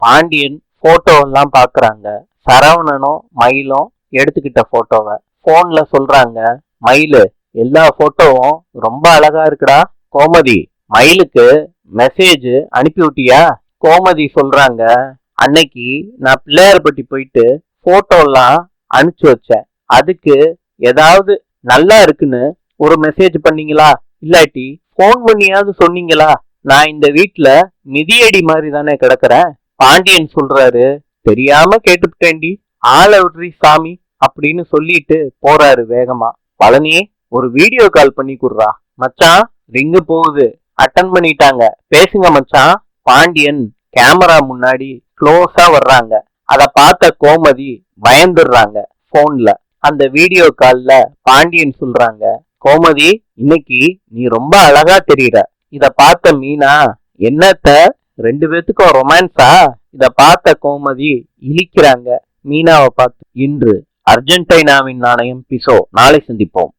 Pandian photo எல்லாம் பாக்குறாங்க. சரவணனும் மயிலும் எடுத்துக்கிட்ட போட்டோவை போன்ல சொல்றாங்க. மயிலு, எல்லா போட்டோவும் ரொம்ப அழகா இருக்குடா. கோமதி, மயிலுக்கு மெசேஜ் அனுப்பி விட்டியா? கோமதி சொல்றாங்க, அன்னைக்கு நான் பிள்ளையார்பட்டி போயிட்டு போட்டோ எல்லாம் அனுப்பிச்சு வச்சேன். அதுக்கு ஏதாவது நல்லா இருக்குன்னு ஒரு மெசேஜ் பண்ணீங்களா? இல்லாட்டி போன் பண்ணியாவது சொன்னீங்களா? நான் இந்த வீட்டுல மிதியடி மாதிரி தானே கிடக்குறேன். பாண்டியன் சொல்றாரு, தெரியாம கேட்டுட்டேன்டி, ஆளை விட்ரி சாமி அப்படின்னு சொல்லிட்டு போறாரு வேகமா. பழனி, ஒரு வீடியோ கால் பண்ணி குடுறா. மச்சான், ரிங்கு போகுது, அட்டன் பண்ணிட்டாங்க, பேசுங்க மச்சான். பாண்டியன் கேமரா முன்னாடி க்ளோஸா வர்றாங்க. அத பார்த்த கோமதி பயந்துடுறாங்க. போன்ல அந்த வீடியோ கால்ல பாண்டியன் சொல்றாங்க, கோமதி, இன்னைக்கு நீ ரொம்ப அழகா தெரியுற. இத பார்த்த மீனா, என்னத்த ரெண்டு பேத்துக்கும் ரொமான்ஸா? இத பார்த்த கோமதி இழிக்கிறாங்க மீனாவை பார்த்து. இன்று அர்ஜென்டினாவின் நாணயம் பிசோ. நாளை சந்திப்போம்.